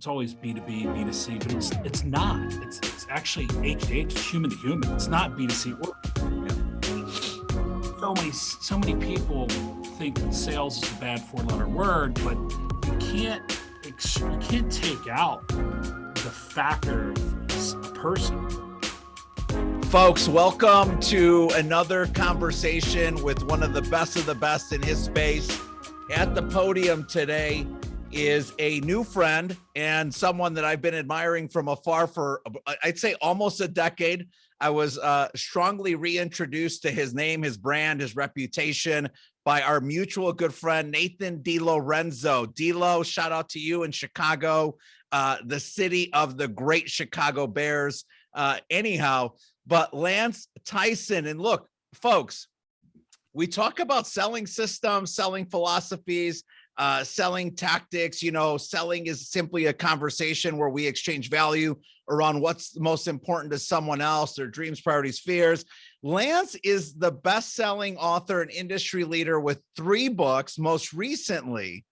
it's always B2B, B2C, but it's not. It's actually H to H, it's human to human. It's not B2C. So many people think that sales is a bad 4-letter word, but you can't take out the factor of a person. Folks, welcome to another conversation with one of the best in his space. At the podium today is a new friend and someone that I've been admiring from afar for, I'd say, almost a decade. I was strongly reintroduced to his name, his brand, his reputation by our mutual good friend, Nathan DiLorenzo. Dilo, shout out to you in Chicago, the city of the great Chicago Bears. But Lance Tyson, and look, folks, we talk about selling systems, selling philosophies, selling tactics. You know, selling is simply a conversation where we exchange value around what's most important to someone else, their dreams, priorities, fears. Lance is the best-selling author and industry leader with 3 books, most recently,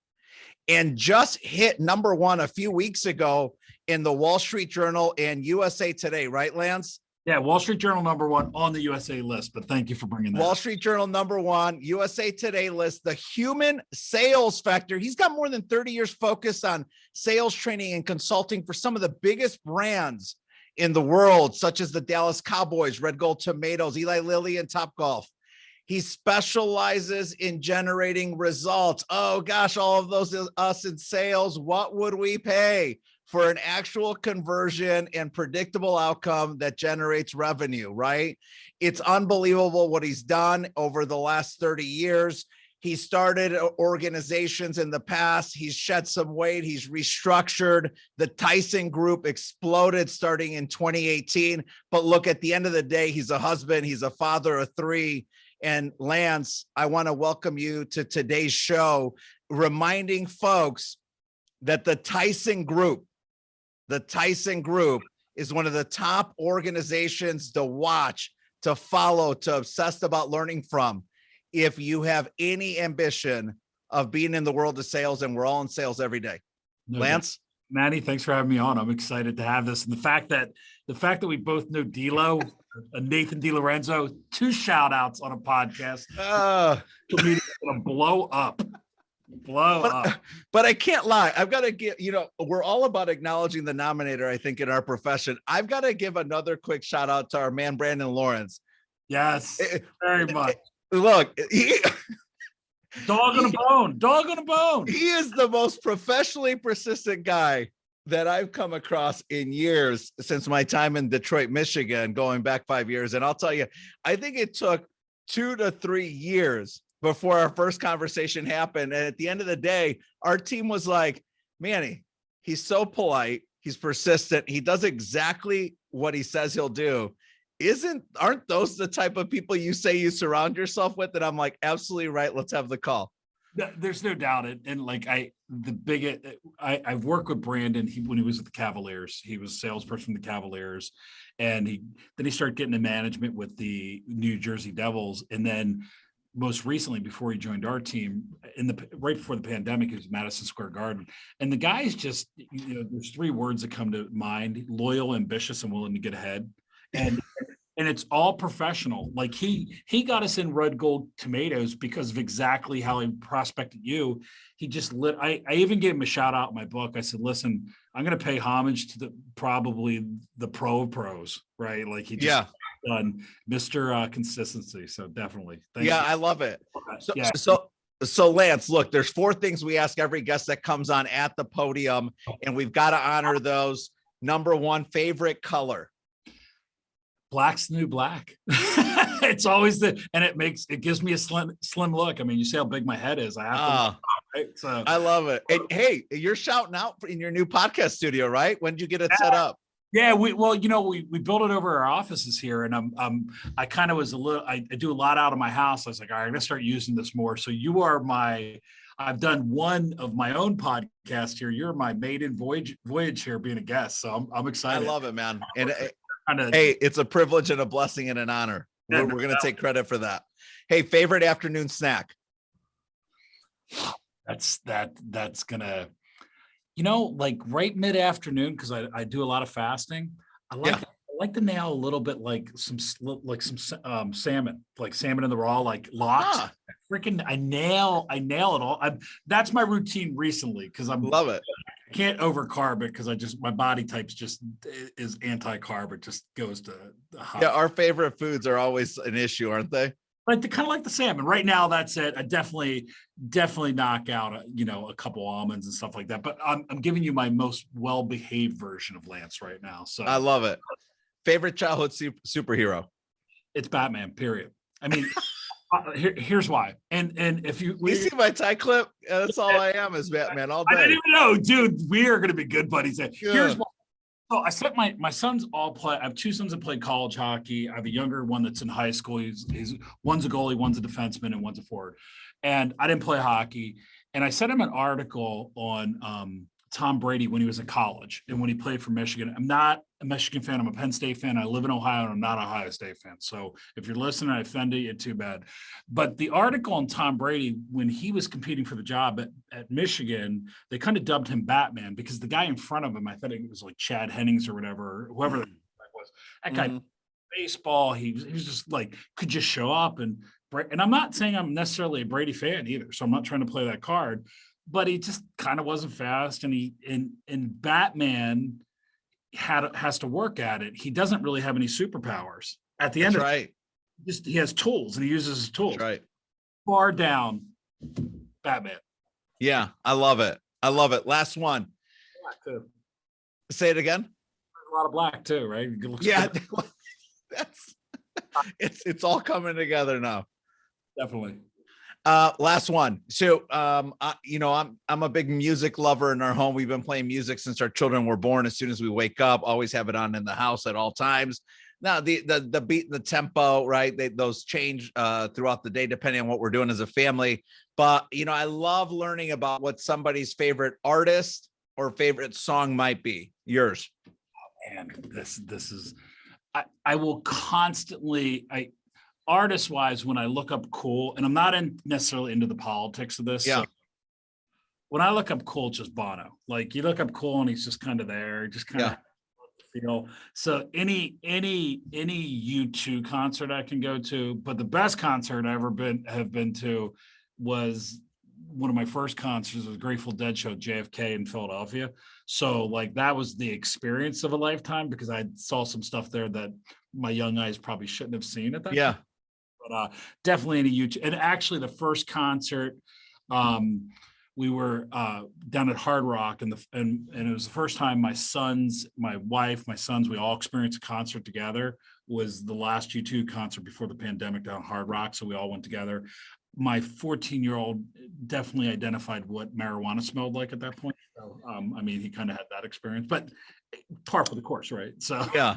and just hit #1 a few weeks ago in the Wall Street Journal and USA Today, right, Lance? Yeah, Wall Street Journal #1 on the USA list, but thank you for bringing that Wall up. Street Journal #1, USA Today list, the human sales factor. He's got more than 30 years focused on sales training and consulting for some of the biggest brands in the world, such as the Dallas Cowboys, Red Gold Tomatoes, Eli Lilly, and Topgolf. He specializes in generating results. Oh gosh, all of those is us in sales. What would we pay for an actual conversion and predictable outcome that generates revenue, right? It's unbelievable what he's done over the last 30 years. He started organizations in the past. He's shed some weight. He's restructured. The Tyson Group exploded starting in 2018. But look, at the end of the day, he's a husband. He's a father of 3. And Lance, I want to welcome you to today's show, reminding folks that the Tyson Group is one of the top organizations to watch, to follow, to obsess about learning from, if you have any ambition of being in the world of sales, and we're all in sales every day. No, Lance? Manny, thanks for having me on. I'm excited to have this. And the fact that we both know Dilo, Nathan DiLorenzo, 2 shout outs on a podcast. Comedian's gonna blow up. But I can't lie. I've got to give, we're all about acknowledging the nominator, I think, in our profession. I've got to give another quick shout out to our man, Brandon Lawrence. Yes, very much. Look, dog on a bone. He is the most professionally persistent guy that I've come across in years, since my time in Detroit, Michigan, going back 5 years. And I'll tell you, I think it took 2 to 3 years before our first conversation happened. And at the end of the day, our team was like, Manny, he's so polite. He's persistent. He does exactly what he says he'll do. Aren't those the type of people you say you surround yourself with? And I'm like, absolutely right. Let's have the call. There's no doubt. And like I've worked with Brandon. When he was with the Cavaliers, he was a salesperson for the Cavaliers, and then he started getting into management with the New Jersey Devils. And then most recently, before he joined our team, right before the pandemic, he was Madison Square Garden. And the guy's just, there's 3 words that come to mind: loyal, ambitious, and willing to get ahead. And it's all professional. Like he got us in Red Gold Tomatoes because of exactly how he prospected you. He just I even gave him a shout out in my book. I said, listen, I'm going to pay homage to probably the pro of pros, right? Like he just done Mr. Consistency. So definitely. Thank you. I love it. So Lance, look, there's 4 things we ask every guest that comes on at the podium, and we've got to honor those. #1, favorite color. Black's the new black. It's always and it gives me a slim look. I mean, you see how big my head is. I have to, right? So I love it. And hey, you're shouting out in your new podcast studio, right? When did you get it set up? Yeah, we built it over our offices here, and I kind of was I do a lot out of my house. I was like, all right, I'm gonna start using this more. So you are I've done one of my own podcast here. You're my maiden voyage here, being a guest. So I'm excited. I love it, man. And hey, it's a privilege and a blessing and an honor. We're going to take credit for that. Hey, favorite afternoon snack? That's gonna Like right mid-afternoon, because I do a lot of fasting. I like to nail a little bit like some salmon, like salmon in the raw, like lox. Ah, Freaking, I nail it all. That's my routine recently because I love it. can't overcarb it because my body type's just is anti-carb. It just goes to the high. Yeah, our favorite foods are always an issue, aren't they? Like kind of like the salmon. Right now, that's it. I definitely knock out a couple almonds and stuff like that. But I'm giving you my most well-behaved version of Lance right now. So I love it. Favorite childhood superhero? It's Batman. Period. I mean, here's why. And if you see my tie clip, that's all I am is Batman all day. I didn't even know, dude. We are going to be good buddies. Here's why. So I said my sons all play. I have two sons that play college hockey. I have a younger one that's in high school. He's one's a goalie, one's a defenseman, and one's a forward. And I didn't play hockey. And I sent him an article on Tom Brady when he was in college and when he played for Michigan. I'm not a Michigan fan. I'm a Penn State fan. I live in Ohio and I'm not an Ohio State fan. So if you're listening, I offended you, too bad. But the article on Tom Brady, when he was competing for the job at Michigan, they kind of dubbed him Batman because the guy in front of him, I thought it was like Chad Hennings or whatever, whoever that was. That guy, baseball, he was just like, could just show up. And I'm not saying I'm necessarily a Brady fan either. So I'm not trying to play that card. But he just kind of wasn't fast, and Batman has to work at it. He doesn't really have any superpowers. At the end, right? He has tools, and he uses his tools. That's right. Far down, Batman. Yeah, I love it. I love it. Last one. Black too. Say it again. There's a lot of black too, right? Yeah, it's all coming together now. Definitely. Last one. So, I'm a big music lover in our home. We've been playing music since our children were born. As soon as we wake up, always have it on in the house at all times. Now the beat and the tempo, right? Those change throughout the day, depending on what we're doing as a family. But, I love learning about what somebody's favorite artist or favorite song might be. Yours. And this is, I will constantly, artist wise, when I look up cool, and I'm not necessarily into the politics of this. Yeah. So when I look up cool, it's just Bono. Like you look up cool and he's just kind of there, just kind of feel. So any U2 concert I can go to, but the best concert I have been to was one of my first concerts was Grateful Dead show at JFK in Philadelphia. So like that was the experience of a lifetime because I saw some stuff there that my young eyes probably shouldn't have seen at that time. But definitely in a YouTube. And actually the first concert, we were down at Hard Rock and it was the first time my sons, my wife, my sons, we all experienced a concert together. Was the last U2 concert before the pandemic down at Hard Rock. So we all went together. My 14-year-old definitely identified what marijuana smelled like at that point. So, he kind of had that experience, but par for the course, right? So yeah,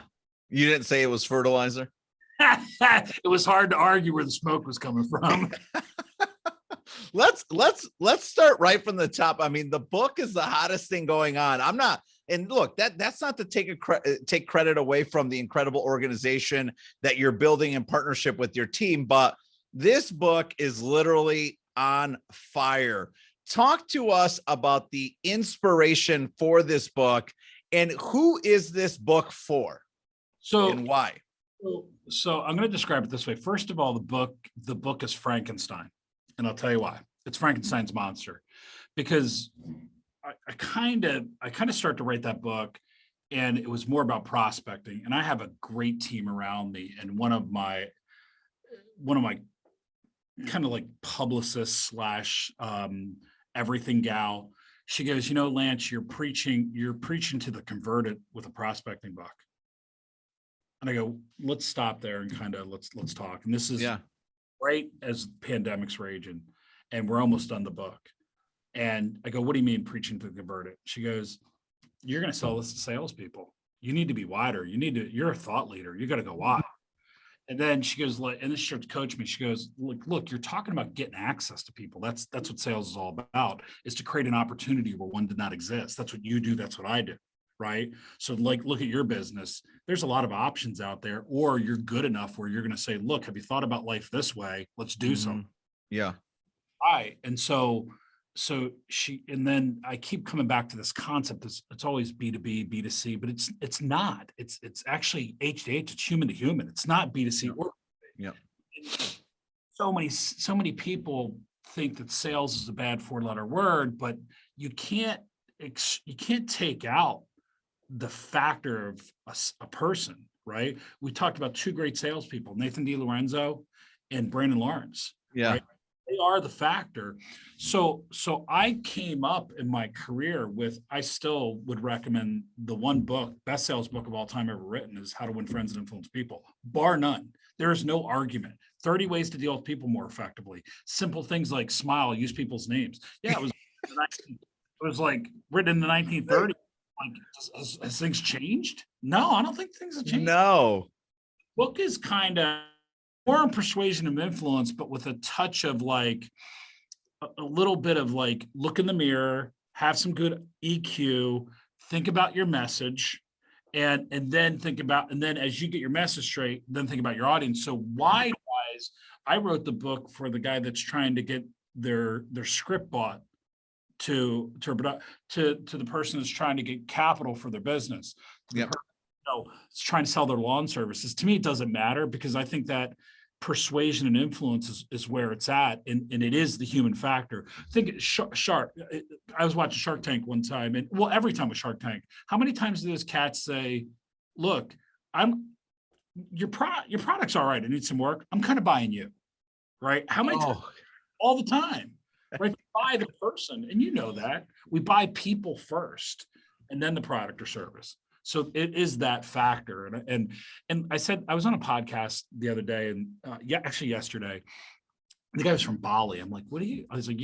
you didn't say it was fertilizer. It was hard to argue where the smoke was coming from. Let's start right from the top. The book is the hottest thing going on. I'm not, and look, that's not to take credit away from the incredible organization that you're building in partnership with your team, but this book is literally on fire. Talk to us about the inspiration for this book and who is this book for? So, and why? So I'm going to describe it this way. First of all, the book is Frankenstein, and I'll tell you why. It's Frankenstein's monster, because I kind of started to write that book, and it was more about prospecting. And I have a great team around me, and one of my kind of like publicist / everything gal. She goes, Lance, you're preaching to the converted with a prospecting book. And I go, let's stop there and kind of let's talk. And this is right as pandemic's raging, and we're almost done the book. And I go, what do you mean preaching to the converted? She goes, you're going to sell this to salespeople. You need to be wider. You're a thought leader. You got to go wide. And then she goes, and then she starts to coach me. She goes, look, you're talking about getting access to people. That's what sales is all about, is to create an opportunity where one did not exist. That's what you do. That's what I do. Right. So look at your business. There's a lot of options out there, or you're good enough where you're going to say, look, have you thought about life this way? Let's do something. Yeah. Right. And so and then I keep coming back to this concept. It's always B2B, B2C, but it's not. It's actually H to H. It's human to human. It's not B2C. Yeah. So many people think that sales is a bad 4-letter word, but you can't take out the factor of a person, right? We talked about 2 great salespeople, Nathan DiLorenzo and Brandon Lawrence. Yeah. Right? They are the factor. So I came up in my career with, I still would recommend the one book, best sales book of all time ever written, is How to Win Friends and Influence People, bar none. There is no argument. 30 ways to deal with people more effectively. Simple things like smile, use people's names. Yeah, it was like written in the 1930s. Like, has things changed? No, I don't think things have changed. No. Book is kind of more on persuasion and influence, but with a touch of like a little bit of like, look in the mirror, have some good EQ, think about your message, and then and then as you get your message straight, then think about your audience. So wise, I wrote the book for the guy that's trying to get their script bought to the person that's trying to get capital for their business. Yep. It's trying to sell their lawn services. To me, it doesn't matter, because I think that persuasion and influence is where it's at, and it is the human factor. Think Shark. I was watching Shark Tank one time, and every time with Shark Tank, how many times do those cats say, "Look, your product's all right. It needs some work. I'm kind of buying you," right? How many times? All the time, right? Buy the person, and you know that we buy people first, and then the product or service. So it is that factor. And I said, I was on a podcast the other day, and actually yesterday, the guy was from Bali. I'm like, I was like,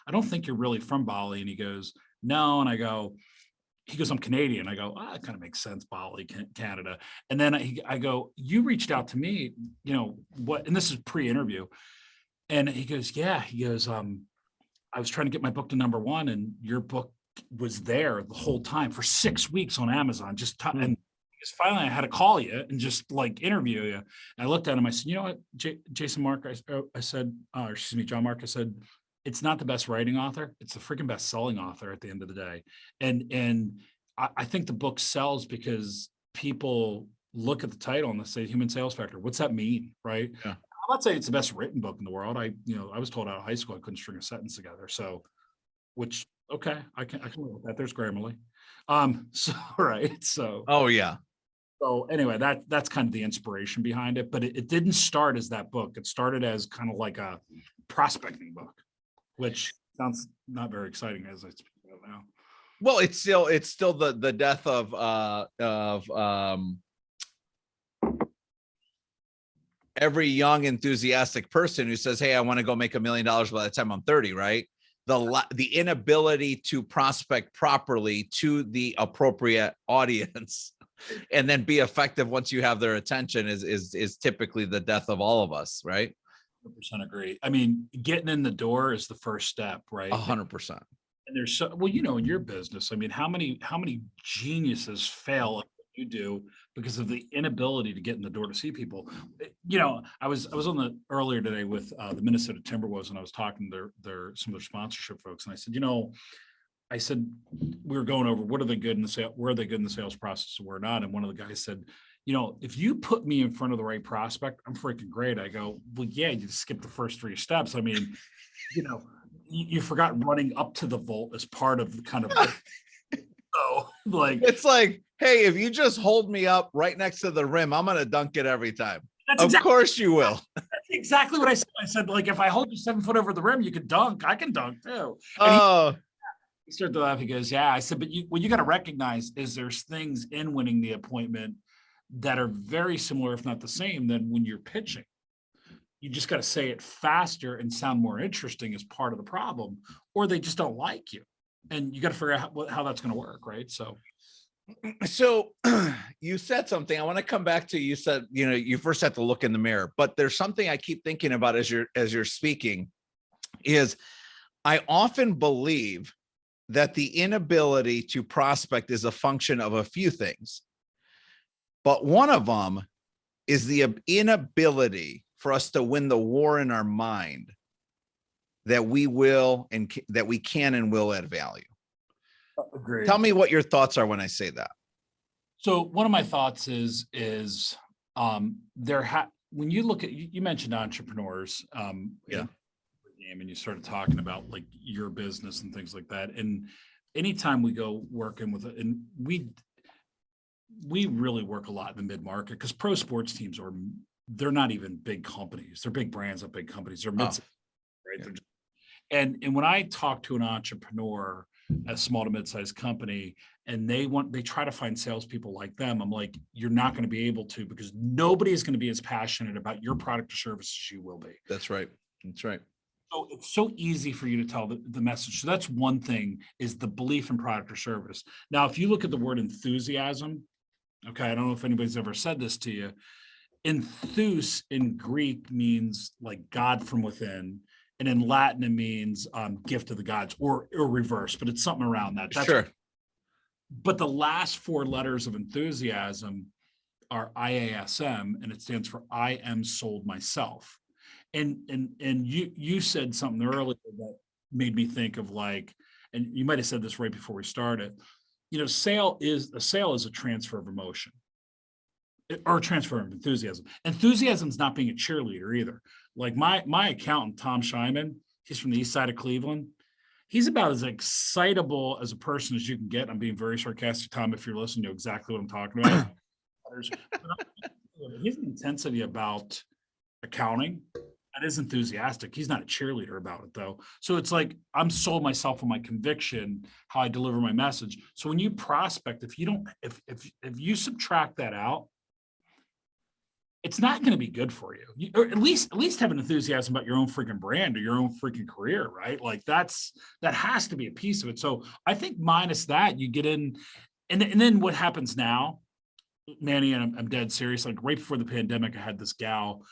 I don't think you're really from Bali. And he goes, no. And he goes, I'm Canadian. I go, that kind of makes sense. Bali, Canada. And then I go, you reached out to me, what, and this is pre-interview. And he goes, yeah, I was trying to get my book to #1, and your book was there the whole time for 6 weeks on Amazon. And finally I had to call you and just like interview you. And I looked at him. I said, you know what, Jason Mark, I said, John Mark, I said, it's not the best writing author. It's the freaking best selling author at the end of the day. And I think the book sells because people look at the title and they say human sales factor. What's that mean? Right. Yeah. I'm not saying it's the best written book in the world. I was told out of high school I couldn't string a sentence together. So, okay, I can live with that. There's Grammarly. So right. So oh yeah. So anyway, that's kind of the inspiration behind it. But it didn't start as that book. It started as kind of like a prospecting book, which sounds not very exciting as I speak about now. Well, it's still the death of every young enthusiastic person who says, hey, I want to go make $1 million by the time I'm 30, right? The inability to prospect properly to the appropriate audience and then be effective once you have their attention is typically the death of all of us, right? 100% agree. I mean, getting in the door is the first step, right? 100%. And there's in your business, I mean, how many geniuses fail like you do because of the inability to get in the door to see people? I was on the earlier today with the Minnesota Timberwolves, and I was talking to some of their sponsorship folks, and I said we were going over what are they good in the sale, where are they good in the sales process, and where not. And one of the guys said, if you put me in front of the right prospect, I'm freaking great. I go, well, yeah, you just skip the first 3 steps. I mean, you forgot running up to the vault as part of the kind of so like it's like, hey, if you just hold me up right next to the rim, I'm gonna dunk it every time. Of course you will. That's exactly what I said. I said, like, if I hold you 7 foot over the rim, you can dunk. I can dunk too. He started to laugh. He goes, yeah. I said, but what you got to recognize is there's things in winning the appointment that are very similar, if not the same, than when you're pitching. You just got to say it faster and sound more interesting as part of the problem, or they just don't like you. And you got to figure out how that's going to work. Right. So you said something. I want to come back to, you said, you first have to look in the mirror, but there's something I keep thinking about as you're speaking is I often believe that the inability to prospect is a function of a few things, but one of them is the inability for us to win the war in our mind that we will and that we can and will add value. Agreed. Tell me what your thoughts are when I say that. So one of my thoughts is when you look at, you mentioned entrepreneurs, Yeah. and you started talking about like your business and things like that. And anytime we go working with it, and we really work a lot in the mid-market, because pro sports teams they're not even big companies. They're big brands, not big companies. They're mid, right? Yeah. They're just, and when I talk to an entrepreneur, a small to mid-sized company, and they try to find salespeople like them, I'm like, you're not going to be able to, because nobody is going to be as passionate about your product or service as you will be. That's right. That's right. So it's so easy for you to tell the message. So that's one thing, is the belief in product or service. Now, if you look at the word enthusiasm, okay, I don't know if anybody's ever said this to you. Enthus in Greek means like God from within. And in Latin, it means gift of the gods, or reverse, but it's something around that. That's sure. But the last four letters of enthusiasm are IASM, and it stands for I am sold myself. And you said something earlier that made me think of like, and you might have said this right before we started, a sale is a transfer of emotion, or a transfer of enthusiasm. Enthusiasm is not being a cheerleader either. Like my accountant, Tom Scheinman, he's from the east side of Cleveland. He's about as excitable as a person as you can get. I'm being very sarcastic, Tom. If you're listening, you know exactly what I'm talking about. His intensity about accounting, that is enthusiastic. He's not a cheerleader about it, though. So it's like, I'm sold myself on my conviction, how I deliver my message. So when you prospect, if you subtract that out, it's not going to be good for you. Or at least have an enthusiasm about your own freaking brand or your own freaking career, right? Like that has to be a piece of it. So I think minus that, you get in, and then what happens now, Manny, and I'm dead serious. Like right before the pandemic, I had this gal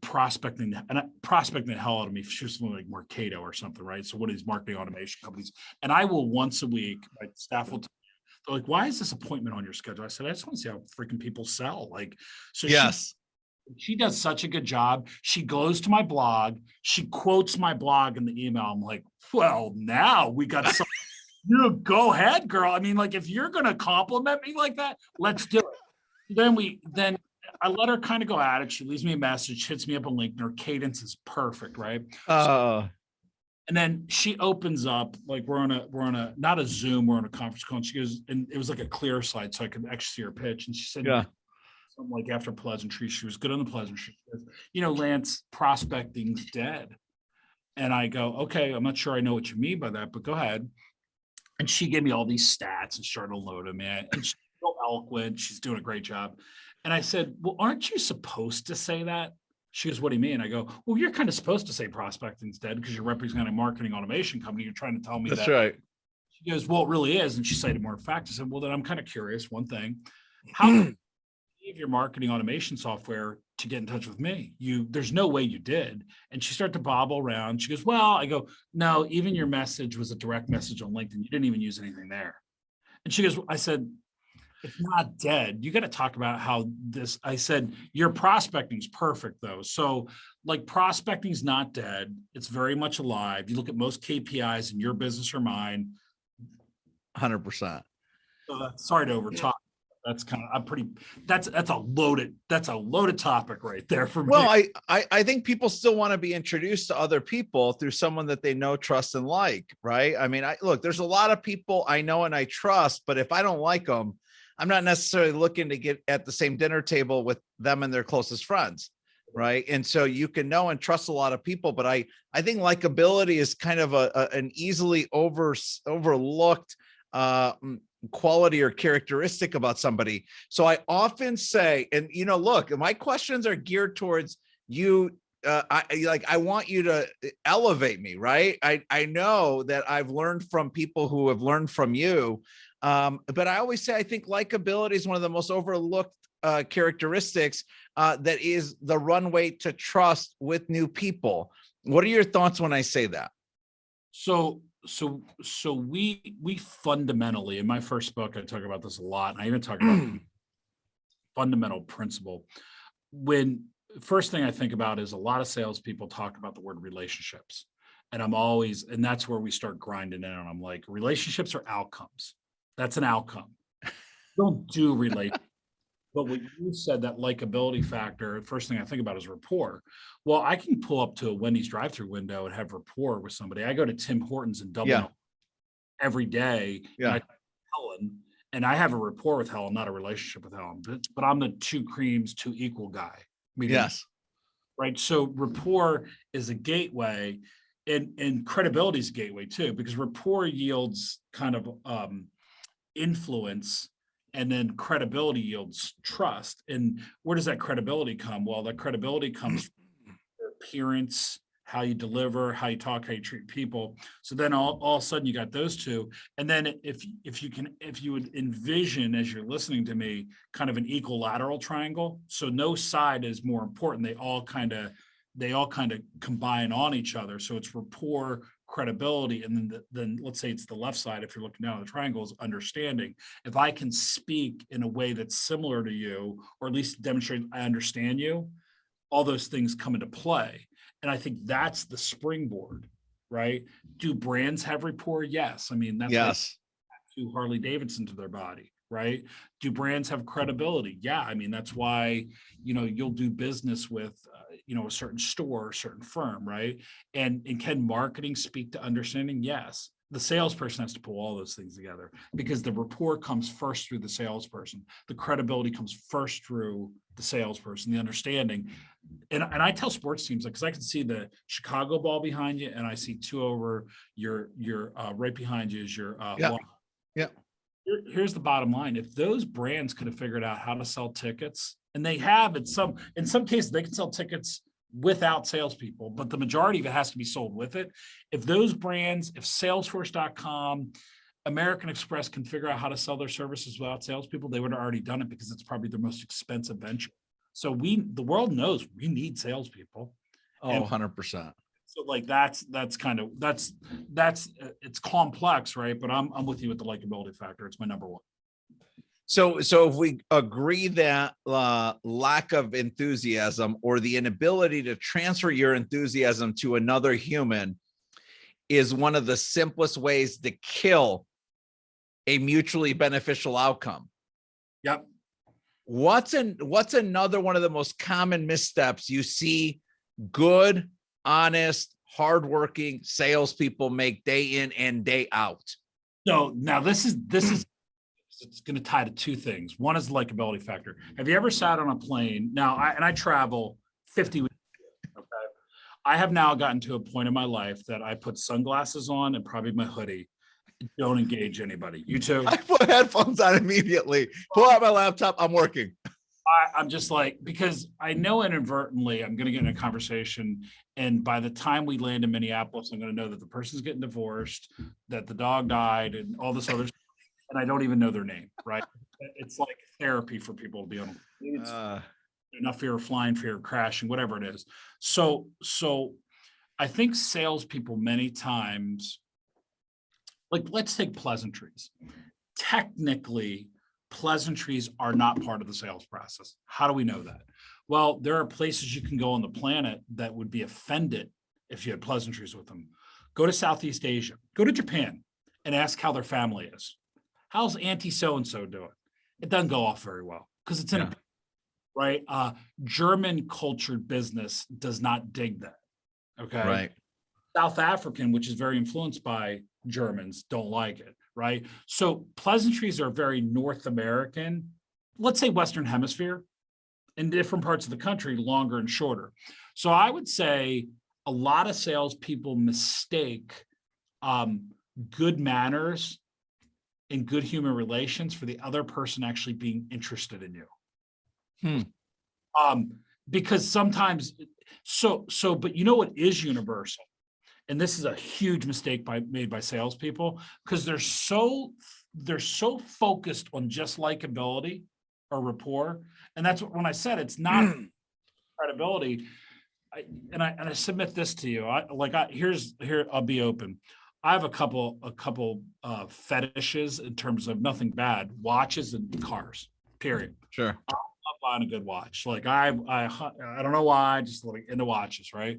prospecting the hell out of me. She was something like Mercado or something, right? So one of these marketing automation companies, and I will once a week, my staff will tell me, they're like, "Why is this appointment on your schedule?" I said, "I just want to see how freaking people sell." Like, so yes. She does such a good job. She goes to my blog. She quotes my blog in the email. I'm like, well, now we got some. You go ahead, girl. I mean, like, if you're going to compliment me like that, let's do it. Then I let her kind of go at it. She leaves me a message, hits me up on LinkedIn. Her cadence is perfect, right? And then she opens up, like we're on a not a Zoom, we're on a conference call. And she goes, and it was like a clear slide, so I could actually see her pitch. And she said, yeah. Something like after pleasantry, she was good on the pleasantry. She goes, Lance, prospecting's dead. And I go, okay, I'm not sure I know what you mean by that, but go ahead. And she gave me all these stats and started to load them in. And she's so eloquent. She's doing a great job. And I said, well, aren't you supposed to say that? She goes, what do you mean? I go, well, you're kind of supposed to say prospecting's dead because you're representing a marketing automation company. You're trying to tell me that's that. Right. She goes, well, it really is. And she cited more facts. I said, well, then I'm kind of curious. One thing, how of your marketing automation software to get in touch with me? There's no way you did. And she started to bobble around. She goes, well, I go, no, even your message was a direct message on LinkedIn. You didn't even use anything there. And she goes, I said, it's not dead. You got to talk about how this, I said, your prospecting is perfect though. So like prospecting is not dead. It's very much alive. You look at most KPIs in your business or mine. 100%. Sorry to overtalk. That's kind of, that's a loaded topic right there for me. Well, I think people still want to be introduced to other people through someone that they know, trust, and like, right? I mean, look, there's a lot of people I know and I trust, but if I don't like them, I'm not necessarily looking to get at the same dinner table with them and their closest friends. Right. And so you can know and trust a lot of people, but I think likability is kind of an easily overlooked, quality or characteristic about somebody. So I often say, and look, my questions are geared towards you. I want you to elevate me, right? I know that I've learned from people who have learned from you. But I always say, I think likability is one of the most overlooked characteristics that is the runway to trust with new people. What are your thoughts when I say that? So we fundamentally, in my first book, I talk about this a lot. And I even talk about fundamental principle. When first thing I think about is a lot of salespeople talk about the word relationships. And and that's where we start grinding in. And I'm like, relationships are outcomes. That's an outcome. Don't do relationships. But what you said, that likability factor, first thing I think about is rapport. Well, I can pull up to a Wendy's drive-through window and have rapport with somebody. I go to Tim Hortons in Dublin every day, and I talk to Helen, and I have a rapport with Helen, not a relationship with Helen. But I'm the two creams, two equal guy. Yes. Right. So rapport is a gateway, and credibility is a gateway too, because rapport yields kind of influence, and then credibility yields trust. And where does that credibility come? Well, that credibility comes from your appearance, how you deliver, how you talk, how you treat people. So then all of a sudden you got those two. And then if you would envision, as you're listening to me, kind of an equilateral triangle. So no side is more important. They all kind of combine on each other. So it's rapport, credibility, and then let's say it's the left side. If you're looking down at the triangle, is understanding. If I can speak in a way that's similar to you, or at least demonstrate I understand you, all those things come into play. And I think that's the springboard, right? Do brands have rapport? Yes. I mean, that's to Harley Davidson to their body, right? Do brands have credibility? Yeah. I mean, that's why, you'll do business with, a certain store, a certain firm, right? And can marketing speak to understanding? Yes. The salesperson has to pull all those things together, because the rapport comes first through the salesperson. The credibility comes first through the salesperson, the understanding. And I tell sports teams, because I can see the Chicago ball behind you, and I see two over your right behind you is your Here's the bottom line. If those brands could have figured out how to sell tickets, and they have in some cases, they can sell tickets without salespeople, but the majority of it has to be sold with it. If those brands, if Salesforce.com, American Express can figure out how to sell their services without salespeople, they would have already done it, because it's probably their most expensive venture. So the world knows we need salespeople. Oh, 100%. So like that's it's complex, right? But I'm with you with the likability factor. It's my number one. So if we agree that lack of enthusiasm, or the inability to transfer your enthusiasm to another human, is one of the simplest ways to kill a mutually beneficial outcome. Yep. What's another one of the most common missteps you see good, honest, hardworking salespeople make day in and day out? So now this is it's going to tie to two things. One is the likability factor. Have you ever sat on a plane? Now, I travel 50 weeks. Okay. I have now gotten to a point in my life that I put sunglasses on and probably my hoodie. Don't engage anybody. You too? I put headphones on immediately. Pull out my laptop. I'm working. I'm just like, because I know inadvertently I'm going to get in a conversation, and by the time we land in Minneapolis, I'm going to know that the person's getting divorced, that the dog died, and all this other stuff, and I don't even know their name, right? It's like therapy for people to be on. Enough fear of flying, fear of crashing, whatever it is. So I think salespeople many times, like, let's take pleasantries. Technically, pleasantries are not part of the sales process. How do we know that? Well, there are places you can go on the planet that would be offended if you had pleasantries with them. Go to Southeast Asia, go to Japan, and ask how their family is. How's Auntie so-and-so doing? It doesn't go off very well, because it's in a, right? German cultured business does not dig that. Okay. Right. South African, which is very influenced by Germans, don't like it. Right. So pleasantries are very North American, let's say Western Hemisphere, in different parts of the country, longer and shorter. So I would say a lot of salespeople mistake good manners and good human relations for the other person actually being interested in you. Because sometimes, but you know what is universal? And this is a huge mistake made by salespeople, because they're so focused on just likability or rapport. And that's what, when I said it's not credibility, I submit this to you. Here, I'll be open. I have a couple fetishes in terms of nothing bad, watches and cars, period. Sure. I'm not buying a good watch. Like I don't know why, just like into watches, right?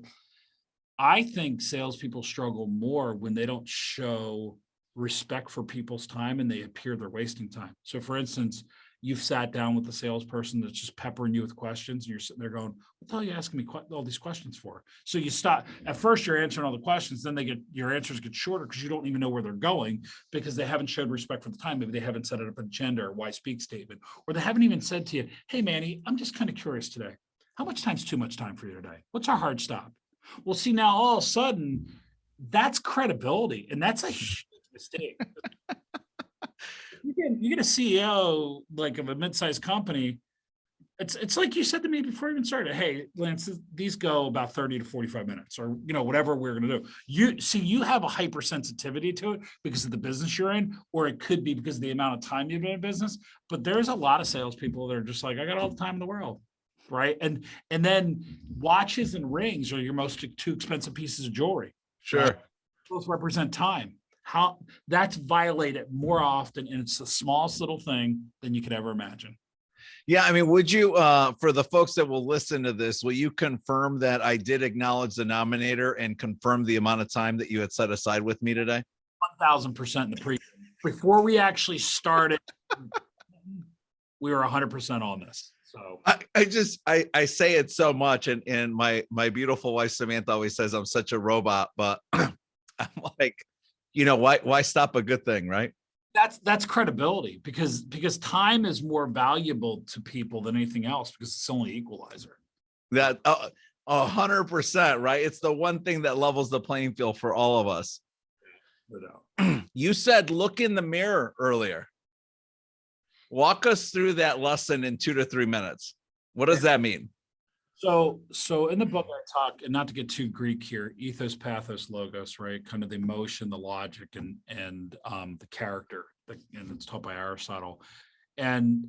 I think salespeople struggle more when they don't show respect for people's time and they appear they're wasting time. So for instance, you've sat down with the salesperson that's just peppering you with questions and you're sitting there going, what the hell are you asking me all these questions for? So you stop. At first you're answering all the questions, then your answers get shorter because you don't even know where they're going because they haven't showed respect for the time. Maybe they haven't set it up an agenda or why speak statement, or they haven't even said to you, hey Manny, I'm just kind of curious today. How much time's too much time for you today? What's our hard stop? Well, see, now all of a sudden, that's credibility, and that's a huge mistake. You get a CEO like of a mid-sized company. It's like you said to me before we even started. Hey, Lance, these go about 30 to 45 minutes, or whatever we're going to do. You have a hypersensitivity to it because of the business you're in, or it could be because of the amount of time you've been in business. But there's a lot of salespeople that are just like, I got all the time in the world. Right. And then watches and rings are your two expensive pieces of jewelry. Sure. Right? Both represent time. How that's violated more often. And it's the smallest little thing than you could ever imagine. Yeah. I mean, would you, for the folks that will listen to this, will you confirm that I did acknowledge the nominator and confirm the amount of time that you had set aside with me today? 1000% in the before we actually started, we were 100% on this. So I say it so much, and my beautiful wife Samantha always says I'm such a robot, but I'm like, why stop a good thing, right? That's credibility because time is more valuable to people than anything else because it's the only equalizer. That 100%, right? It's the one thing that levels the playing field for all of us. You said look in the mirror earlier. Walk us through that lesson in 2 to 3 minutes. What does that mean? So in the book I talk, and not to get too Greek here, ethos, pathos, logos, right? Kind of the emotion, the logic, and the character, and it's taught by Aristotle. And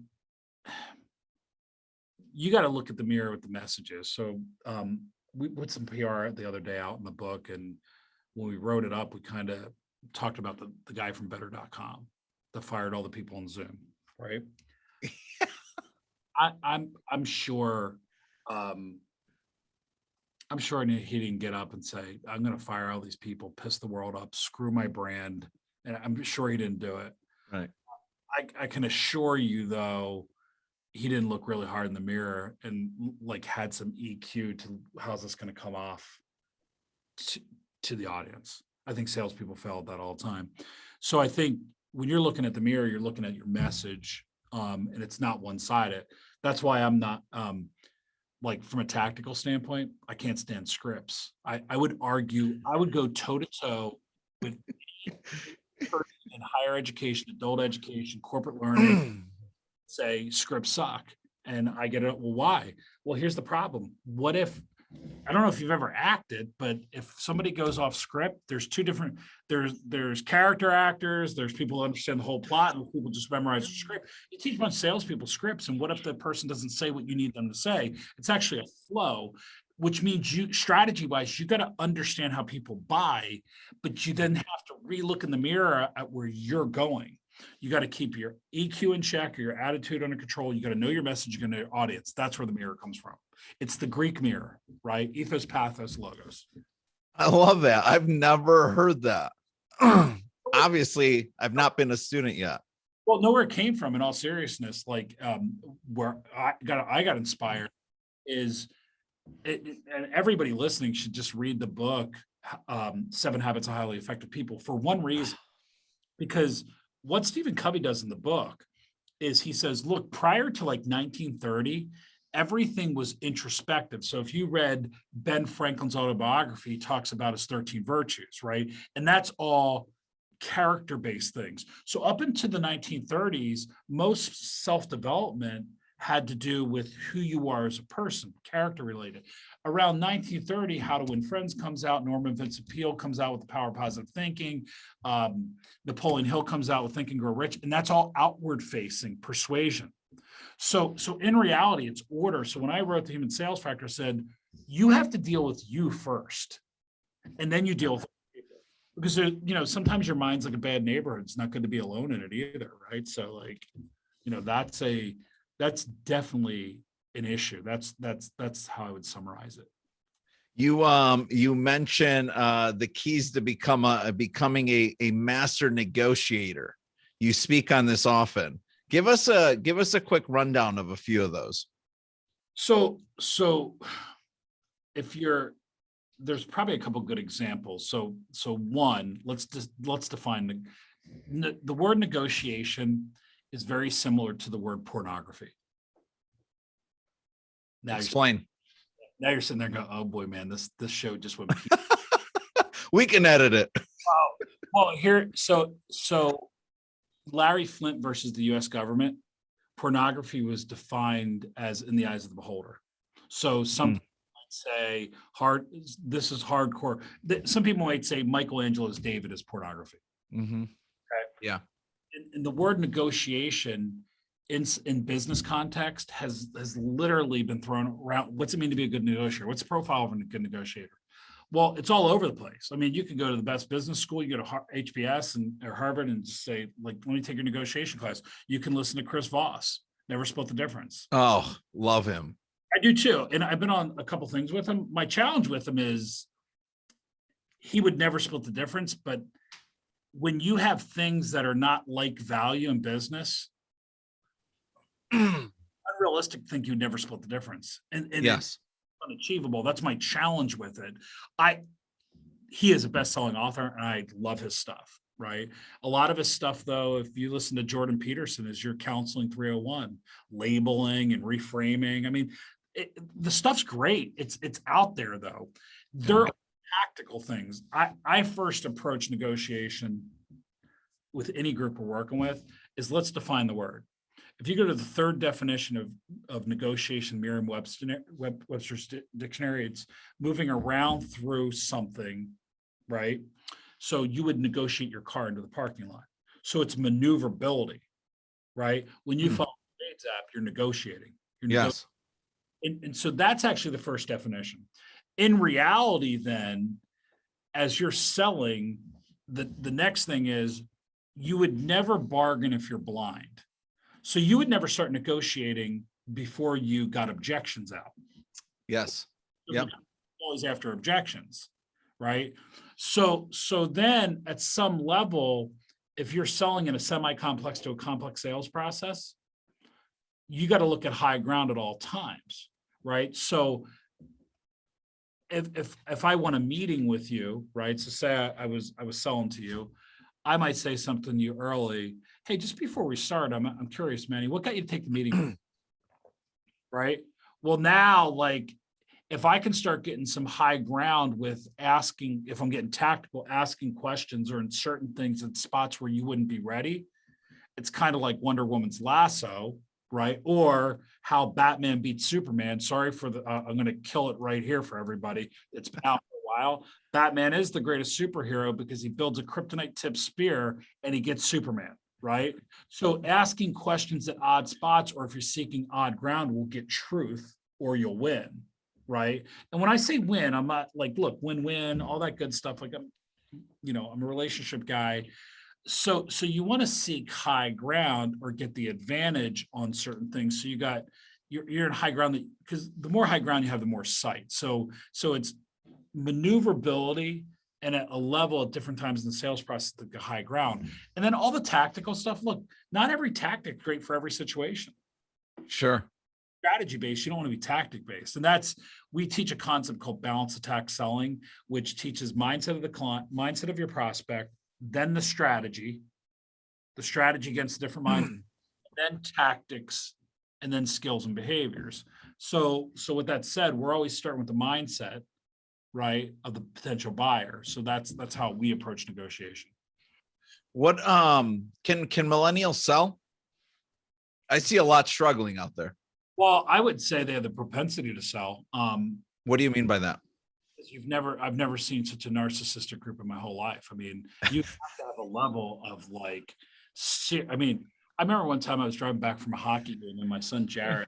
you got to look at the mirror with the messages. So we put some PR the other day out in the book, and when we wrote it up, we kind of talked about the guy from better.com that fired all the people on Zoom. Right. I'm sure he didn't get up and say, I'm going to fire all these people, piss the world up, screw my brand. And I'm sure he didn't do it. Right. I can assure you, though, he didn't look really hard in the mirror and like had some EQ to how's this going to come off to the audience. I think salespeople fail at that all the time. So I think when you're looking at the mirror, you're looking at your message, and it's not one-sided. That's why I'm not, like from a tactical standpoint, I can't stand scripts. I would argue, I would go toe-to-toe with person in higher education, adult education, corporate learning, say scripts suck. And I get it. Well, why? Well, here's the problem. What if, I don't know if you've ever acted, but if somebody goes off script, there's two different, there's character actors, there's people who understand the whole plot, and people just memorize the script. You teach a bunch of salespeople scripts, and what if the person doesn't say what you need them to say? It's actually a flow, which means you, strategy-wise, you got to understand how people buy, but you then have to re-look in the mirror at where you're going. You got to keep your EQ in check or your attitude under control. You got to know your message, you got to know your audience. That's where the mirror comes from. It's the Greek mirror, right? Ethos, pathos, logos. I love that. I've never heard that. Obviously, I've not been a student yet. Well, know where it came from, in all seriousness. Like where I got inspired is, and everybody listening should just read the book, 7 Habits of Highly Effective People, for one reason, because what Stephen Covey does in the book is he says, look, prior to like 1930, everything was introspective. So if you read Ben Franklin's autobiography, he talks about his 13 virtues, right? And that's all character-based things. So up into the 1930s, most self-development had to do with who you are as a person, character related. Around 1930, How to Win Friends comes out. Norman Vincent Peale comes out with The Power of Positive Thinking. Napoleon Hill comes out with Think and Grow Rich. And that's all outward facing persuasion. So in reality, it's order. So when I wrote The Human Sales Factor, I said, you have to deal with you first, and then you deal with people. Because there, sometimes your mind's like a bad neighborhood. It's not good to be alone in it either, right? So like, that's definitely an issue. That's how I would summarize it. You mentioned the keys to becoming a master negotiator. You speak on this often. Give us a quick rundown of a few of those. So if there's probably a couple good examples. So one, let's define the word negotiation is very similar to the word pornography. Now Explain. You're sitting there going, oh boy, man, this show just went. We can edit it. Well, here, so Larry Flint versus the U.S. government, pornography was defined as in the eyes of the beholder. So some people might say this is hardcore. Some people might say Michelangelo's David is pornography. Mm-hmm. Okay. Yeah. And the word negotiation in business context has literally been thrown around. What's it mean to be a good negotiator? What's the profile of a good negotiator? Well, it's all over the place. I mean, you can go to the best business school, you go to HBS or Harvard and just say, like, let me take your negotiation class. You can listen to Chris Voss, never split the difference. Oh, love him. I do too. And I've been on a couple things with him. My challenge with him is he would never split the difference. But when you have things that are not like value in business, unrealistic to think you'd never split the difference. And yes, unachievable. That's my challenge with it. He is a best-selling author and I love his stuff, right? A lot of his stuff, though, if you listen to Jordan Peterson, is your counseling 301, labeling and reframing. I mean, the stuff's great. It's out there, though. There are tactical things. I first approach negotiation with any group we're working with is let's define the word. If you go to the third definition of negotiation, Merriam-Webster's dictionary, it's moving around through something, right? So you would negotiate your car into the parking lot. So it's maneuverability, right? When you follow the Trades app, you're negotiating. Yes. And so that's actually the first definition. In reality, then, as you're selling, the next thing is you would never bargain if you're blind. So you would never start negotiating before you got objections out. Yes. Yep. Always after objections, right? So then at some level, if you're selling in a semi-complex to a complex sales process, you got to look at high ground at all times, right? So if I want a meeting with you, right? So say I was selling to you, I might say something to you early. Hey, just before we start, I'm curious, Manny, what got you to take the meeting? Right. Well, now, like, if I can start getting some high ground with asking, if I'm getting tactical, asking questions or in certain things in spots where you wouldn't be ready, it's kind of like Wonder Woman's lasso, right? Or how Batman beats Superman. Sorry for I'm going to kill it right here for everybody. It's been out for a while. Batman is the greatest superhero because he builds a kryptonite tipped spear and he gets Superman, right? So asking questions at odd spots, or if you're seeking odd ground, will get truth or you'll win, right? And when I say win, I'm not like, look, win-win, all that good stuff. Like I'm a relationship guy. So you want to seek high ground or get the advantage on certain things. So you're in high ground because the more high ground you have, the more sight. So it's maneuverability and at a level at different times in the sales process to the high ground. And then all the tactical stuff. Look, not every tactic is great for every situation. Sure. Strategy based, you don't want to be tactic based. And we teach a concept called balance attack selling, which teaches mindset of the client, mindset of your prospect, then the strategy against the different minds, then tactics, and then skills and behaviors. So with that said, we're always starting with the mindset, right, of the potential buyer. So that's how we approach negotiation. What can millennials sell? I see a lot struggling out there. Well, I would say they have the propensity to sell. What do you mean by that? I've never seen such a narcissistic group in my whole life. I mean, you have to have a level of like, I mean, I remember one time I was driving back from a hockey game and my son Jared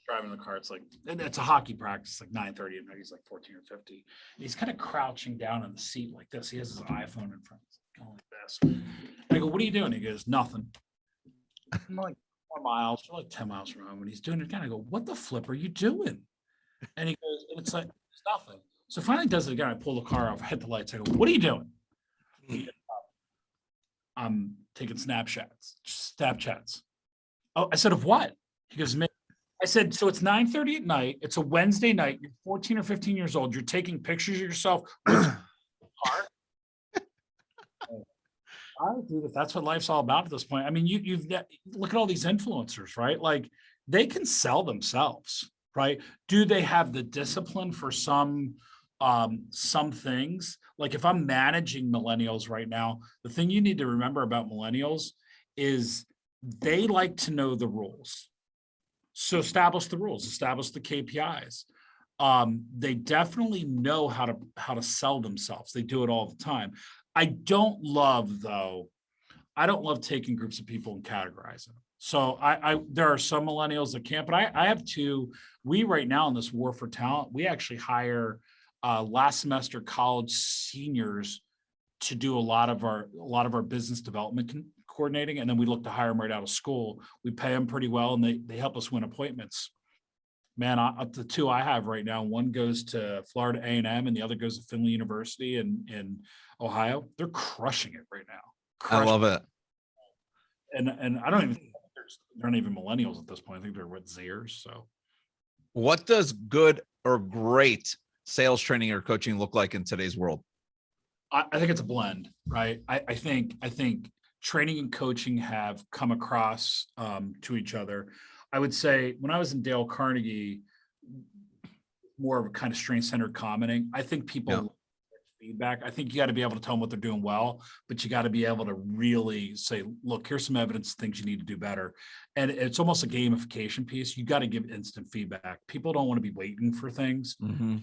driving the car. It's like, and it's a hockey practice, like 9:30 at night. He's like 14 or 15. And he's kind of crouching down in the seat like this. He has his iPhone in front. He's going like this. And I go, what are you doing? He goes, nothing. I'm like 4 miles, or like 10 miles from home. And he's doing it again. I go, what the flip are you doing? And he goes, and it's like, it's nothing. So finally does it again. I pull the car off, I hit the lights. I go, what are you doing? I'm taking Snapchats. Oh, I said, of what? He goes, "Man." I said, so it's 9:30 at night. It's a Wednesday night. You're 14 or 15 years old. You're taking pictures of yourself with your car. That's what life's all about at this point. I mean, you've look at all these influencers, right? Like they can sell themselves, right? Do they have the discipline for some things? Like if I'm managing millennials right now, the thing you need to remember about millennials is they like to know the rules. So establish the rules, establish the KPIs. They definitely know how to sell themselves. They do it all the time. I don't love taking groups of people and categorizing them. So there are some millennials that can't, but I have two. We right now in this war for talent, we actually hire last semester college seniors to do a lot of our business development coordinating, and then we look to hire them right out of school. We pay them pretty well, and they help us win appointments. Man, the two I have right now, one goes to Florida A&M and the other goes to Findlay University in Ohio. They're crushing it right now. I love it. And I don't even think they're not even millennials at this point. I think they're Zers. So what does good or great sales training or coaching look like in today's world? I think it's a blend, right? I think training and coaching have come across to each other. I would say when I was in Dale Carnegie, more of a kind of strength-centered commenting. I think people feedback. I think you got to be able to tell them what they're doing well, but you got to be able to really say, look, here's some evidence, things you need to do better. And it's almost a gamification piece. You got to give instant feedback. People don't want to be waiting for things. Mm-hmm.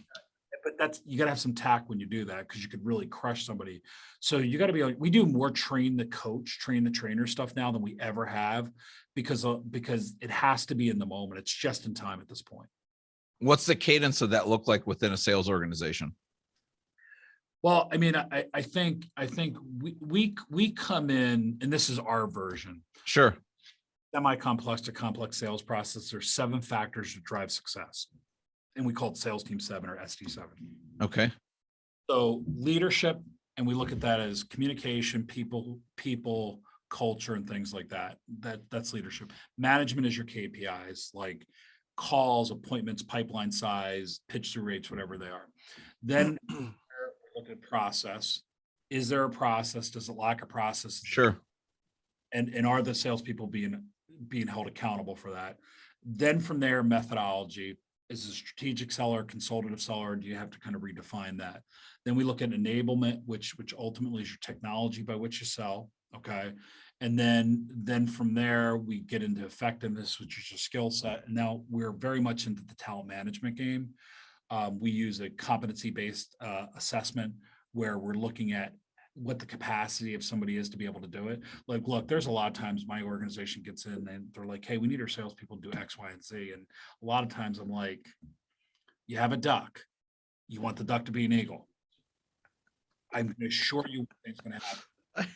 But you got to have some tact when you do that, because you could really crush somebody. So you got to be like, we do more train the coach, train the trainer stuff now than we ever have, because it has to be in the moment. It's just in time at this point. What's the cadence of that look like within a sales organization? Well, I mean, I think we come in, and this is our version. Sure. Semi-complex to complex sales process. There's 7 factors to drive success. And we call it Sales Team 7 or SD7. Okay. So leadership, and we look at that as communication, people, culture, and things like that. That's leadership. Management is your KPIs, like calls, appointments, pipeline size, pitch through rates, whatever they are. Then we look at process. Is there a process? Does it lack a process? Sure. And are the salespeople being held accountable for that? Then from there, methodology. Is a strategic seller, consultative seller? Do you have to kind of redefine that? Then we look at enablement, which ultimately is your technology by which you sell. Okay. And then from there, we get into effectiveness, which is your skill set. And now we're very much into the talent management game. We use a competency-based assessment where we're looking at what the capacity of somebody is to be able to do it. Like, look, there's a lot of times my organization gets in and they're like, hey, we need our salespeople to do X, Y, and Z. And a lot of times I'm like, you have a duck. You want the duck to be an eagle. I'm going to assure you it's going to happen.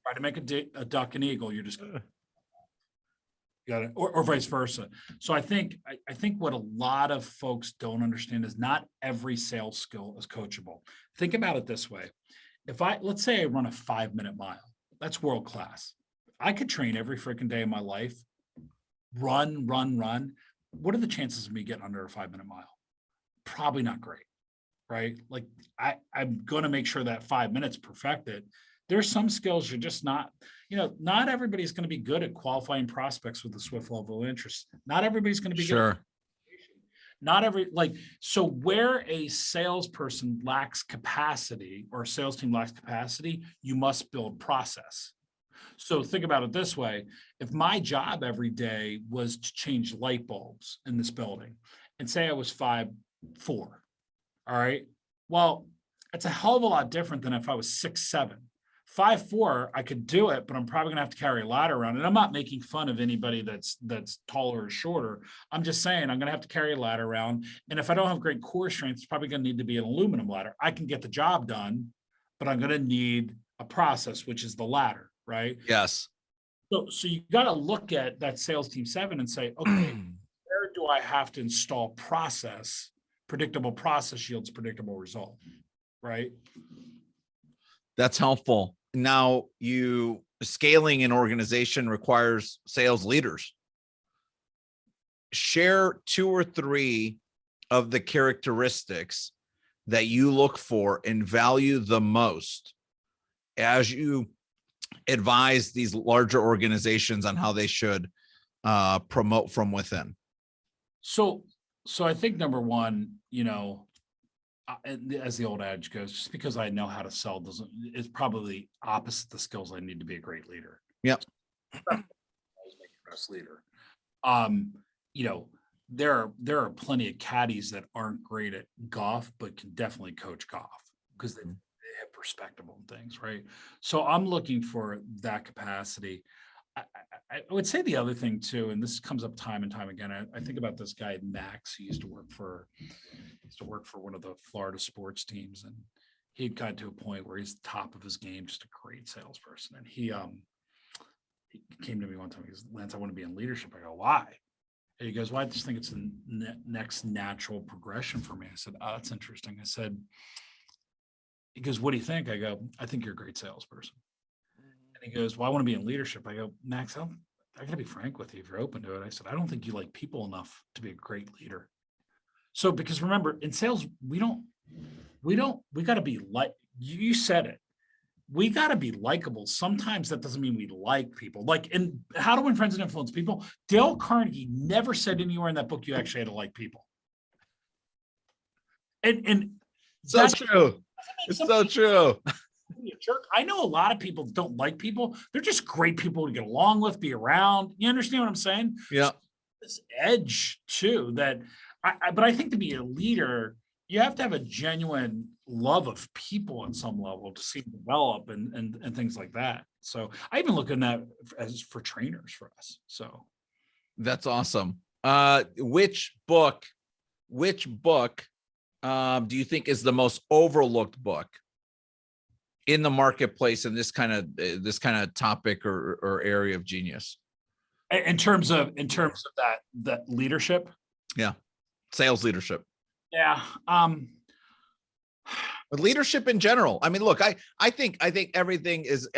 Try to make a duck an eagle. You're just going to got it, or vice versa. So I think what a lot of folks don't understand is not every sales skill is coachable. Think about it this way. Let's say I run a 5-minute mile, that's world class. I could train every freaking day of my life, run. What are the chances of me getting under a 5-minute mile? Probably not great, right? Like I'm going to make sure that 5 minutes perfected. There's some skills you're just not, not everybody's going to be good at qualifying prospects with a swift level of interest. Not everybody's going to be sure. Good. So where a salesperson lacks capacity or a sales team lacks capacity, you must build process. So think about it this way. If my job every day was to change light bulbs in this building, and say I was 5'4", all right, well, it's a hell of a lot different than if I was 6'7". 5'4", I could do it, but I'm probably gonna have to carry a ladder around. And I'm not making fun of anybody that's taller or shorter. I'm just saying I'm gonna have to carry a ladder around. And if I don't have great core strength, it's probably gonna need to be an aluminum ladder. I can get the job done, but I'm gonna need a process, which is the ladder, right? Yes. So you gotta look at that sales team 7 and say, okay, where do I have to install process, predictable process yields predictable result, right? That's helpful. Now, scaling an organization requires sales leaders. Share 2 or 3 of the characteristics that you look for and value the most as you advise these larger organizations on how they should promote from within. So I think number one, as the old adage goes, just because I know how to sell is probably opposite the skills I need to be a great leader. Yep. Always make your best leader. There are plenty of caddies that aren't great at golf, but can definitely coach golf because they have perspective on things, right? So I'm looking for that capacity. I would say the other thing too, and this comes up time and time again. I think about this guy Max. He used to work for one of the Florida sports teams, and he had gotten to a point where he's top of his game, just a great salesperson. And he came to me one time. He goes, "Lance, I want to be in leadership." I go, "Why?" And he goes, "Well, I just think it's the next natural progression for me." I said, "Oh, that's interesting." I said, he goes, "What do you think?" I go, "I think you're a great salesperson." And he goes, "Well, I want to be in leadership." I go, "Max, I got to be frank with you if you're open to it." I said, "I don't think you like people enough to be a great leader." So, because remember, in sales, we got to be like, you said it. We got to be likable. Sometimes that doesn't mean we like people. Like in How to Win Friends and Influence People, Dale Carnegie never said anywhere in that book you actually had to like people. And so true. It's so true. Be a jerk. I know a lot of people that don't like people. They're just great people to get along with, be around. You understand what I'm saying? Yeah. So this edge too that but I think to be a leader, you have to have a genuine love of people at some level to see them develop and things like that. So I even look at that as for trainers for us. So that's awesome. Which book do you think is the most overlooked book in the marketplace in this kind of topic or area of genius? In terms of that leadership? Yeah. Sales leadership. Yeah. Leadership in general. I mean, look, I think everything is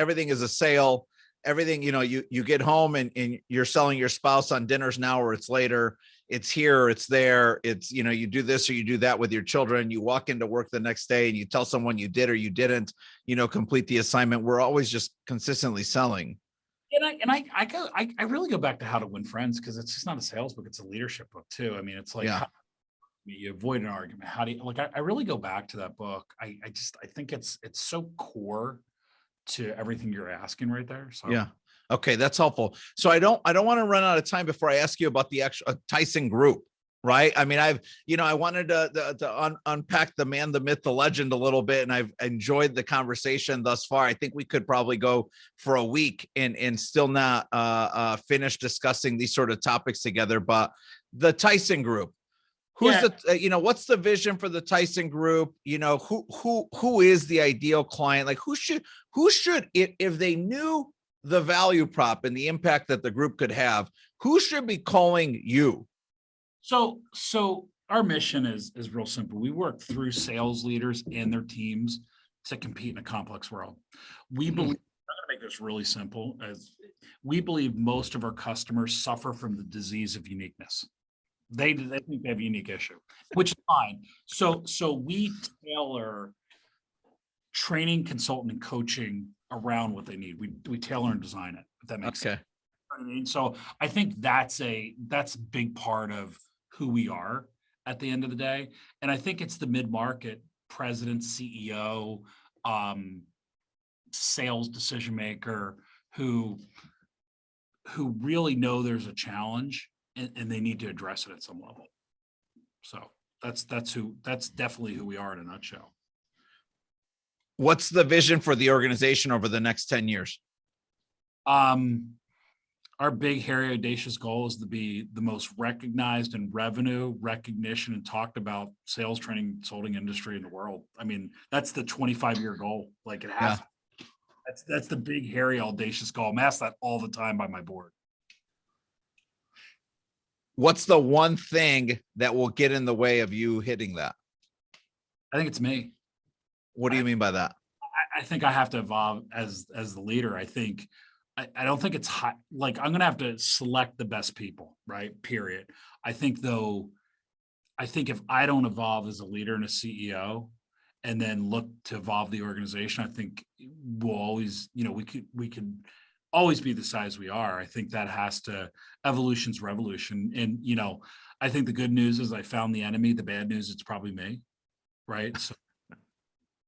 a sale. Everything, you get home and you're selling your spouse on dinners now or it's later. It's here, it's there. It's, you do this or you do that with your children. You walk into work the next day and you tell someone you did or you didn't, complete the assignment. We're always just consistently selling. And I really go back to How to Win Friends because it's just not a sales book; it's a leadership book too. I mean, it's like you avoid an argument. How do you like? I really go back to that book. I think it's so core to everything you're asking right there. So yeah, okay, that's helpful. So I don't want to run out of time before I ask you about the actual Tyson Group. Right. I mean, I wanted to unpack the man, the myth, the legend a little bit, and I've enjoyed the conversation thus far. I think we could probably go for a week and still not finish discussing these sort of topics together. But the Tyson Group, who's what's the vision for the Tyson Group? Who is the ideal client? Like who should if they knew the value prop and the impact that the group could have, who should be calling you? So our mission is real simple. We work through sales leaders and their teams to compete in a complex world. We believe, I'm going to make this really simple, as we believe most of our customers suffer from the disease of uniqueness. They think they have a unique issue, which is fine. So we tailor training, consulting, and coaching around what they need. We tailor and design it, if that makes sense. I mean, so I think that's a big part of who we are at the end of the day. And I think it's the mid-market president, CEO, sales decision maker who really know there's a challenge and they need to address it at some level. So that's definitely who we are in a nutshell. What's the vision for the organization over the next 10 years? Our big, hairy, audacious goal is to be the most recognized in revenue, recognition, and talked about sales training, consulting industry in the world. I mean, that's the 25-year goal. Like it has. Yeah. That's the big, hairy, audacious goal. I'm asked that all the time by my board. What's the one thing that will get in the way of you hitting that? I think it's me. What do you mean by that? I think I have to evolve as the leader. I don't think it's high. Like, I'm going to have to select the best people, right? Period. I think if I don't evolve as a leader and a CEO and then look to evolve the organization, I think we'll always, we could always be the size we are. I think that evolution's revolution. And, I think the good news is I found the enemy. The bad news, it's probably me. Right. So,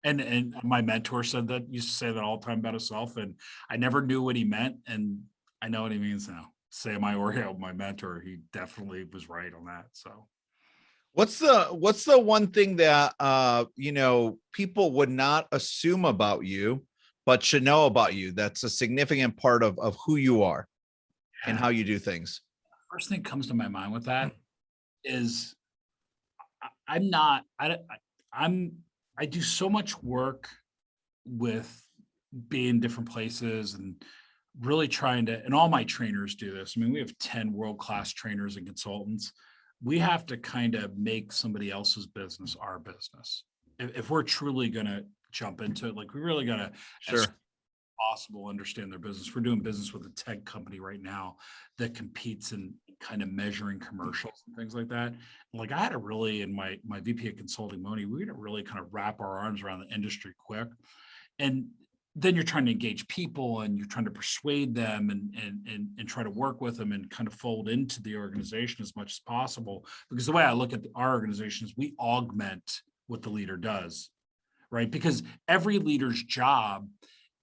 and my mentor used to say that all the time about himself. And I never knew what he meant. And I know what he means now. Sam Oreo, my mentor, he definitely was right on that. So what's the one thing that, people would not assume about you, but should know about you? That's a significant part of who you are and how you do things. First thing that comes to my mind with that is I do so much work with being in different places and really trying to, and all my trainers do this. I mean, we have 10 world-class trainers and consultants. We have to kind of make somebody else's business our business. If we're truly going to jump into it, like, we really got to, as possible, understand their business. We're doing business with a tech company right now that competes in kind of measuring commercials and things like that. Like, I had to really, in my VP of consulting, Moni, we had to really kind of wrap our arms around the industry quick. And then you're trying to engage people and you're trying to persuade them and try to work with them and kind of fold into the organization as much as possible. Because the way I look at our organization is we augment what the leader does, right? Because every leader's job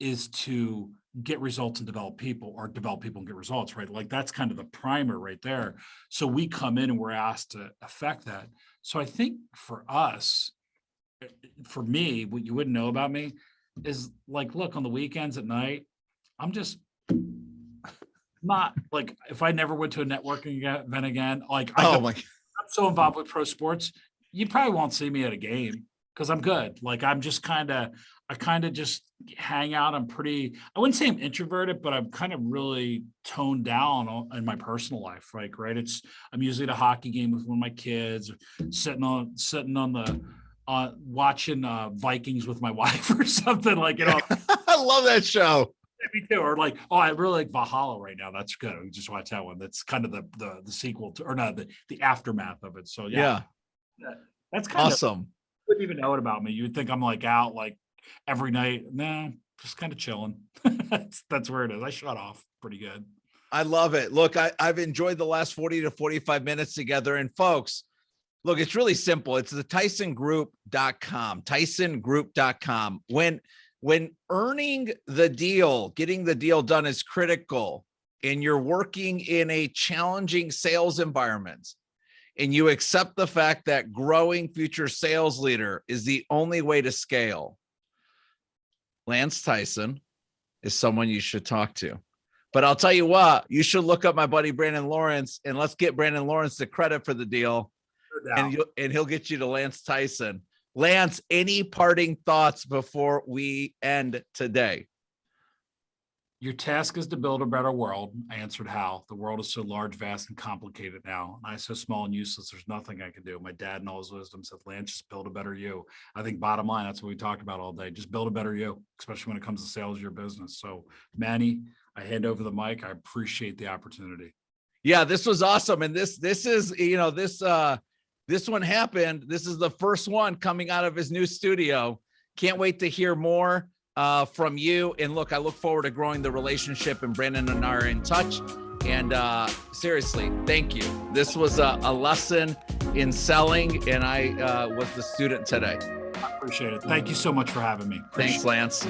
is to get results and develop people, or develop people and get results, right? Like, that's kind of the primer right there. So we come in and we're asked to affect that. So I think for us, for me, what you wouldn't know about me is, like, look, on the weekends at night, I'm just not, like, if I never went to a networking event again, like, I'm so involved with pro sports, you probably won't see me at a game because I'm good. Like, I kind of just hang out. I wouldn't say I'm introverted, but I'm kind of really toned down in my personal life. Like, right. I'm usually at a hockey game with one of my kids, sitting on the, watching Vikings with my wife or something, like, I love that show. Me too. Or like, I really like Valhalla right now. That's good. We just watch that one. That's kind of the sequel to, or not, the aftermath of it. So yeah. That's kind of awesome. You wouldn't even know it about me. You would think I'm like out like every night. No, just kind of chilling. That's where it is. I shut off pretty good. I love it. Look, I've enjoyed the last 40 to 45 minutes together. And folks, look, it's really simple. It's the TysonGroup.com, TysonGroup.com. When earning the deal, getting the deal done is critical, and you're working in a challenging sales environment, and you accept the fact that growing future sales leader is the only way to scale, Lance Tyson is someone you should talk to. But I'll tell you what, you should look up my buddy Brandon Lawrence, and let's get Brandon Lawrence the credit for the deal. And he'll get you to Lance Tyson. Lance, any parting thoughts before we end today? Your task is to build a better world. I answered how. The world is so large, vast, and complicated now. And I'm so small and useless, there's nothing I can do. My dad in all his wisdom said, Lance, just build a better you. I think bottom line, that's what we talked about all day. Just build a better you, especially when it comes to sales of your business. So Manny, I hand over the mic. I appreciate the opportunity. Yeah, this was awesome. And this is, this one happened. This is the first one coming out of his new studio. Can't wait to hear more from you. And look, I look forward to growing the relationship, and Brandon and I are in touch. And seriously, thank you. This was a lesson in selling, and I was the student today. I appreciate it. Thank you so much for having me. Thanks, Lance.